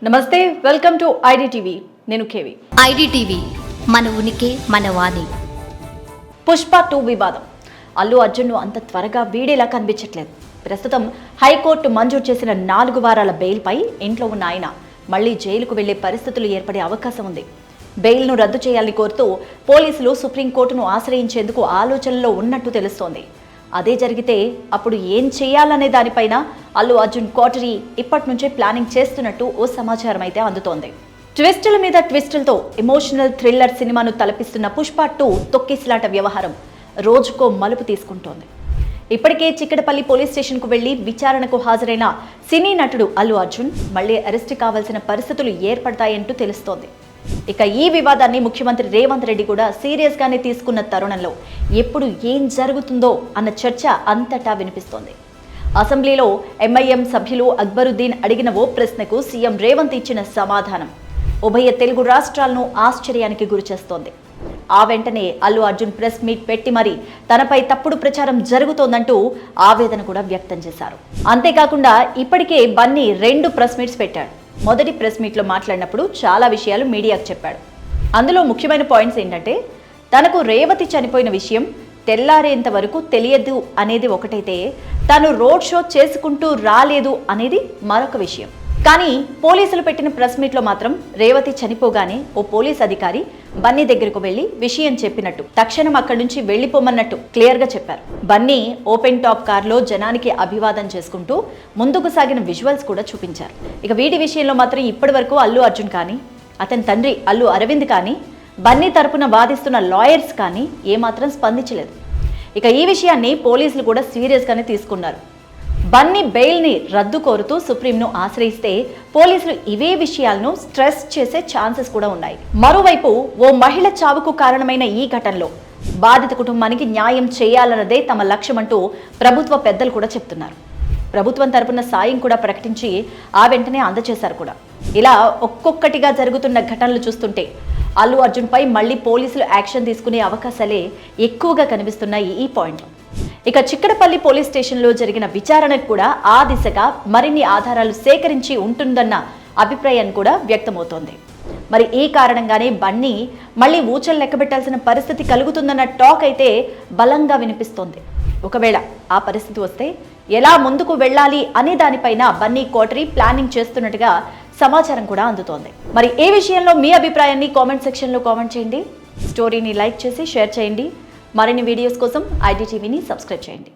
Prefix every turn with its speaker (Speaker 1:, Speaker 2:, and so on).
Speaker 1: నమస్తే, welcome to IDTV. నేను KV.
Speaker 2: IDTV మన ఉనికి మన వాణి.
Speaker 1: పుష్ప 2 వివాదం అల్లు అర్జున్ను అంత త్వరగా వీడేలా కనిపించట్లేదు. ప్రస్తుతం హైకోర్టు మంజూరు చేసిన 4 వారాల బెయిల్పై ఇంట్లో ఉన్న ఆయన మళ్లీ జైలుకు వెళ్లే పరిస్థితులు ఏర్పడే అవకాశం ఉంది. బెయిల్ను రద్దు చేయాలని కోరుతూ పోలీసులు సుప్రీంకోర్టును ఆశ్రయించేందుకు ఆలోచనలో ఉన్నట్టు తెలుస్తోంది. అదే జరిగితే అప్పుడు ఏం చేయాలనే దానిపైన అల్లు అర్జున్ కోటరీ ఇప్పటి నుంచే ప్లానింగ్ చేస్తున్నట్టు ఓ సమాచారం అయితే అందుతోంది. ట్విస్టుల మీద ట్విస్టులతో ఎమోషనల్ థ్రిల్లర్ సినిమాను తలపిస్తున్న పుష్ప 2 తొక్కిసలాట వ్యవహారం రోజుకో మలుపు తీసుకుంటోంది. ఇప్పటికే చిక్కడపల్లి పోలీస్ స్టేషన్కు వెళ్లి విచారణకు హాజరైన సినీ నటుడు అల్లు అర్జున్ మళ్లీ అరెస్ట్ కావాల్సిన పరిస్థితులు ఏర్పడతాయంటూ తెలుస్తోంది. ఇక ఈ వివాదాన్ని ముఖ్యమంత్రి రేవంత్ రెడ్డి కూడా సీరియస్ గానే తీసుకున్న తరుణంలో ఎప్పుడు ఏం జరుగుతుందో అన్న చర్చ అంతటా వినిపిస్తోంది. అసెంబ్లీలో ఎంఐఎం సభ్యులు అక్బరుద్దీన్ అడిగిన ఓ ప్రశ్నకు సీఎం రేవంత్ ఇచ్చిన సమాధానం ఉభయ తెలుగు రాష్ట్రాలను ఆశ్చర్యానికి గురిచేస్తోంది. ఆ వెంటనే అల్లు అర్జున్ ప్రెస్ మీట్ పెట్టి మరి తనపై తప్పుడు ప్రచారం జరుగుతోందంటూ ఆవేదన కూడా వ్యక్తం చేశారు. అంతేకాకుండా ఇప్పటికే బన్నీ 2 ప్రెస్ మీట్స్ పెట్టాడు. మొదటి ప్రెస్ మీట్లో మాట్లాడినప్పుడు చాలా విషయాలు మీడియాకు చెప్పాడు. అందులో ముఖ్యమైన పాయింట్స్ ఏంటంటే, తనకు రేవతి చనిపోయిన విషయం తెల్లారేంత వరకు తెలియదు అనేది ఒకటైతే, తను రోడ్ షో చేసుకుంటూ రాలేదు అనేది మరొక విషయం. కానీ పోలీసులు పెట్టిన ప్రెస్ మీట్లో మాత్రం రేవతి చనిపోగానే ఓ పోలీస్ అధికారి బన్నీ దగ్గరకు వెళ్లి విషయం చెప్పినట్టు, తక్షణం అక్కడి నుంచి వెళ్లిపోమన్నట్టు క్లియర్ గా చెప్పారు. బన్నీ ఓపెన్ టాప్ కార్లో జనానికి అభివాదం చేసుకుంటూ ముందుకు సాగిన విజువల్స్ కూడా చూపించారు. ఇక వీటి విషయంలో మాత్రం ఇప్పటి వరకు అల్లు అర్జున్ కానీ, అతని తండ్రి అల్లు అరవింద్ కానీ, బన్నీ తరపున వాదిస్తున్న లాయర్స్ కానీ ఏమాత్రం స్పందించలేదు. ఇక ఈ విషయాన్ని పోలీసులు కూడా సీరియస్ గానే తీసుకున్నారు. బన్నీ బెయిల్ని రద్దు కోరుతూ సుప్రీంను ఆశ్రయిస్తే పోలీసులు ఇవే విషయాలను స్ట్రెస్ చేసే ఛాన్సెస్ కూడా ఉన్నాయి. మరోవైపు ఓ మహిళ చావుకు కారణమైన ఈ ఘటనలో బాధిత కుటుంబానికి న్యాయం చేయాలన్నదే తమ లక్ష్యమంటూ ప్రభుత్వ పెద్దలు కూడా చెప్తున్నారు. ప్రభుత్వం తరపున సాయం కూడా ప్రకటించి ఆ వెంటనే అందజేశారు కూడా. ఇలా ఒక్కొక్కటిగా జరుగుతున్న ఘటనలు చూస్తుంటే అల్లు అర్జున్ పై మళ్లీ పోలీసులు యాక్షన్ తీసుకునే అవకాశాలే ఎక్కువగా కనిపిస్తున్నాయి ఈ పాయింట్లో. ఇక చిక్కడపల్లి పోలీస్ స్టేషన్లో జరిగిన విచారణకు కూడా ఆ దిశగా మరిన్ని ఆధారాలు సేకరించి ఉంటుందన్న అభిప్రాయం కూడా వ్యక్తమవుతోంది. మరి ఈ కారణంగానే బన్నీ మళ్లీ ఊచలు లెక్కబెట్టాల్సిన పరిస్థితి కలుగుతుందన్న టాక్ అయితే బలంగా వినిపిస్తోంది. ఒకవేళ ఆ పరిస్థితి వస్తే ఎలా ముందుకు వెళ్ళాలి అనే దానిపైన బన్నీ కోటరీ ప్లానింగ్ చేస్తున్నట్టుగా సమాచారం కూడా అందుతోంది. మరి ఏ విషయంలో మీ అభిప్రాయాన్ని కామెంట్ సెక్షన్లో కామెంట్ చేయండి. స్టోరీని లైక్ చేసి షేర్ చేయండి. మరిన్ని వీడియోస్ కోసం ఐడిటీవీని సబ్స్క్రైబ్ చేయండి.